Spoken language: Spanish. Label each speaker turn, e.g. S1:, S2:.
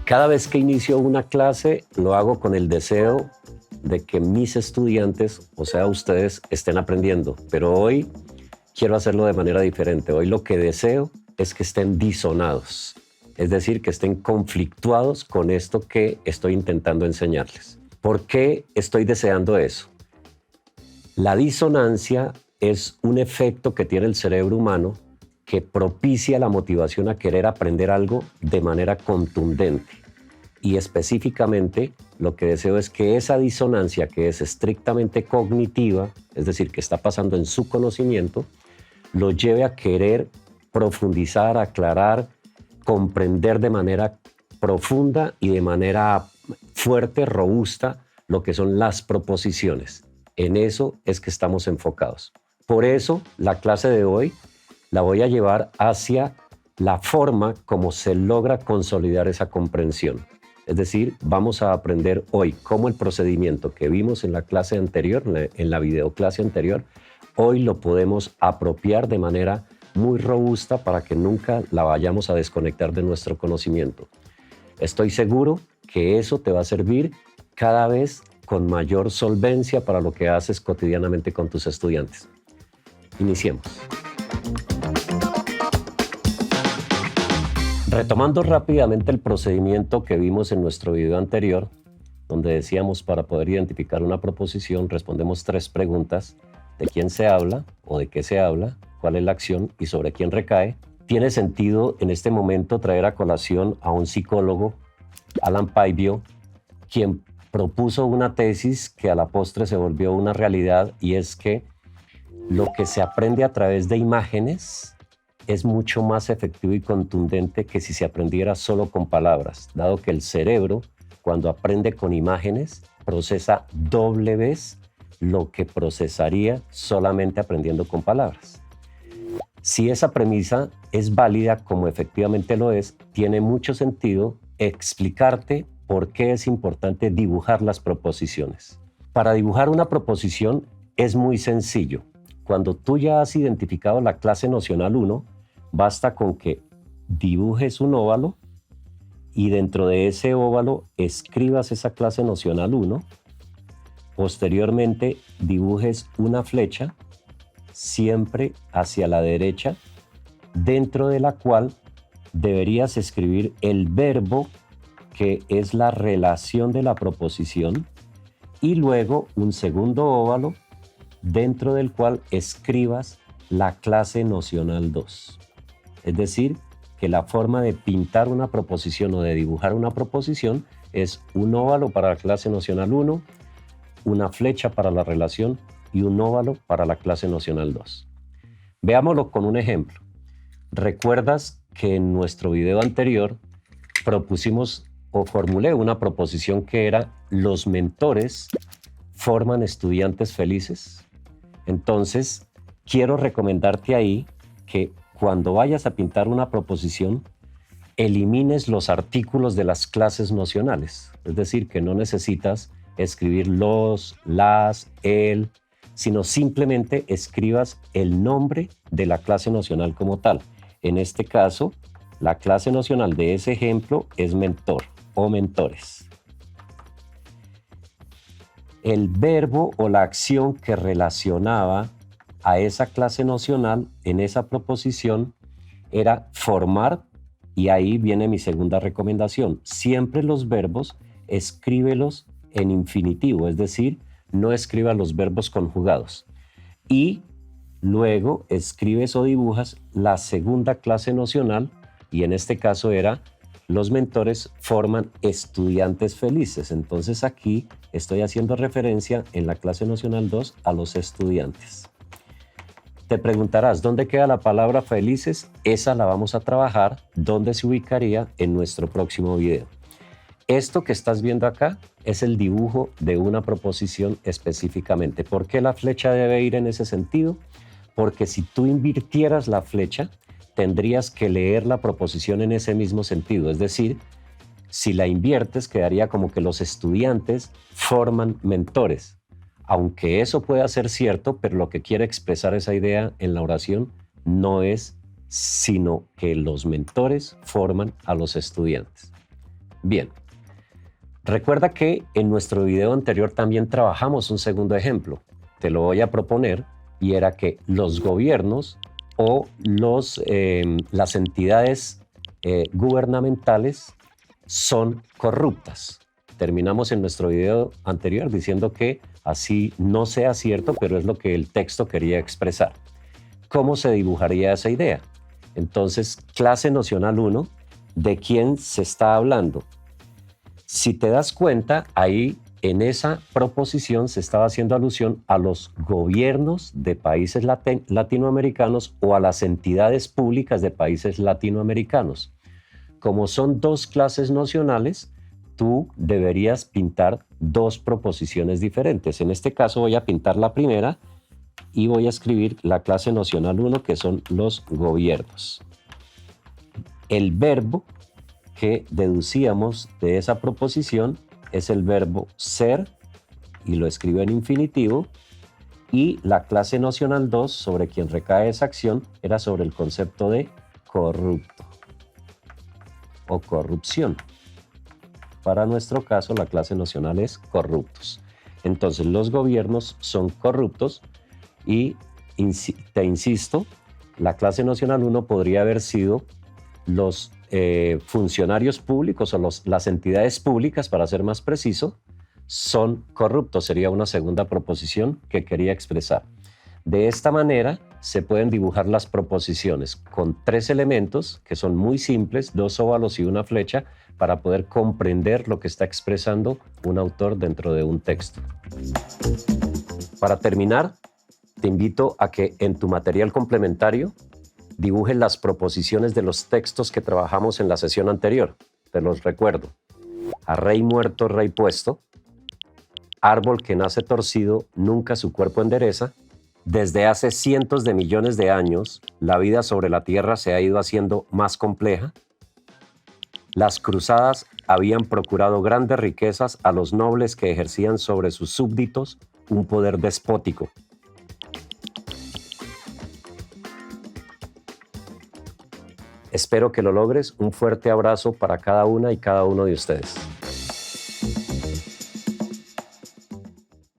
S1: Cada vez que inicio una clase, lo hago con el deseo de que mis estudiantes, o sea, ustedes, estén aprendiendo. Pero hoy quiero hacerlo de manera diferente. Hoy lo que deseo es que estén disonados, es decir, que estén conflictuados con esto que estoy intentando enseñarles. ¿Por qué estoy deseando eso? La disonancia es un efecto que tiene el cerebro humano que propicia la motivación a querer aprender algo de manera contundente. Y específicamente lo que deseo es que esa disonancia, que es estrictamente cognitiva, es decir, que está pasando en su conocimiento, lo lleve a querer profundizar, aclarar, comprender de manera profunda y de manera fuerte, robusta, lo que son las proposiciones. En eso es que estamos enfocados. Por eso la clase de hoy la voy a llevar hacia la forma como se logra consolidar esa comprensión. Es decir, vamos a aprender hoy cómo el procedimiento que vimos en la clase anterior, en la videoclase anterior, hoy lo podemos apropiar de manera muy robusta para que nunca la vayamos a desconectar de nuestro conocimiento. Estoy seguro que eso te va a servir cada vez con mayor solvencia para lo que haces cotidianamente con tus estudiantes. Iniciemos. Retomando rápidamente el procedimiento que vimos en nuestro video anterior, donde decíamos para poder identificar una proposición respondemos 3 preguntas: de quién se habla o de qué se habla, cuál es la acción y sobre quién recae. Tiene sentido en este momento traer a colación a un psicólogo, Alan Paivio, quien propuso una tesis que a la postre se volvió una realidad, y es que lo que se aprende a través de imágenes es mucho más efectivo y contundente que si se aprendiera solo con palabras, dado que el cerebro, cuando aprende con imágenes, procesa doble vez lo que procesaría solamente aprendiendo con palabras. Si esa premisa es válida, como efectivamente lo es, tiene mucho sentido explicarte por qué es importante dibujar las proposiciones. Para dibujar una proposición es muy sencillo. Cuando tú ya has identificado la clase nocional 1, basta con que dibujes un óvalo y dentro de ese óvalo escribas esa clase nocional 1. Posteriormente dibujes una flecha siempre hacia la derecha, dentro de la cual deberías escribir el verbo que es la relación de la proposición, y luego un segundo óvalo dentro del cual escribas la clase nocional 2. Es decir, que la forma de pintar una proposición o de dibujar una proposición es un óvalo para la clase nocional 1, una flecha para la relación y un óvalo para la clase nocional 2. Veámoslo con un ejemplo. ¿Recuerdas que en nuestro video anterior propusimos o formulé una proposición que era: los mentores forman estudiantes felices? Entonces, quiero recomendarte ahí que cuando vayas a pintar una proposición, elimines los artículos de las clases nocionales. Es decir, que no necesitas escribir los, las, el, sino simplemente escribas el nombre de la clase nocional como tal. En este caso, la clase nocional de ese ejemplo es mentor o mentores. El verbo o la acción que relacionaba a esa clase nocional en esa proposición era formar, y ahí viene mi segunda recomendación. Siempre los verbos escríbelos en infinitivo, es decir, no escribas los verbos conjugados. Y luego escribes o dibujas la segunda clase nocional, y en este caso era: los mentores forman estudiantes felices. Entonces aquí estoy haciendo referencia en la clase nocional 2 a los estudiantes. Te preguntarás, ¿dónde queda la palabra felices? Esa la vamos a trabajar, ¿dónde se ubicaría? En nuestro próximo video. Esto que estás viendo acá es el dibujo de una proposición específicamente. ¿Por qué la flecha debe ir en ese sentido? Porque si tú invirtieras la flecha, tendrías que leer la proposición en ese mismo sentido. Es decir, si la inviertes, quedaría como que los estudiantes forman mentores. Aunque eso pueda ser cierto, pero lo que quiere expresar esa idea en la oración no es sino que los mentores forman a los estudiantes. Bien, recuerda que en nuestro video anterior también trabajamos un segundo ejemplo. Te lo voy a proponer y era que los gobiernos o las entidades gubernamentales son corruptas. Terminamos en nuestro video anterior diciendo que así no sea cierto, pero es lo que el texto quería expresar. ¿Cómo se dibujaría esa idea? Entonces, clase nocional 1, ¿de quién se está hablando? Si te das cuenta, ahí en esa proposición se estaba haciendo alusión a los gobiernos de países latinoamericanos o a las entidades públicas de países latinoamericanos. Como son dos clases nocionales, tú deberías pintar dos proposiciones diferentes. En este caso voy a pintar la primera y voy a escribir la clase nocional 1, que son los gobiernos. El verbo que deducíamos de esa proposición es el verbo ser, y lo escribo en infinitivo, y la clase nocional 2, sobre quien recae esa acción, era sobre el concepto de corrupto o corrupción. Para nuestro caso, la clase nocional es corruptos. Entonces, los gobiernos son corruptos y, te insisto, la clase nocional 1 podría haber sido los funcionarios públicos o las entidades públicas, para ser más preciso, son corruptos. Sería una segunda proposición que quería expresar. De esta manera se pueden dibujar las proposiciones con tres elementos que son muy simples, dos óvalos y una flecha, para poder comprender lo que está expresando un autor dentro de un texto. Para terminar, te invito a que en tu material complementario dibujes las proposiciones de los textos que trabajamos en la sesión anterior. Te los recuerdo. A rey muerto, rey puesto. Árbol que nace torcido, nunca su cuerpo endereza. Desde hace cientos de millones de años, la vida sobre la tierra se ha ido haciendo más compleja. Las cruzadas habían procurado grandes riquezas a los nobles que ejercían sobre sus súbditos un poder despótico. Espero que lo logres. Un fuerte abrazo para cada una y cada uno de ustedes.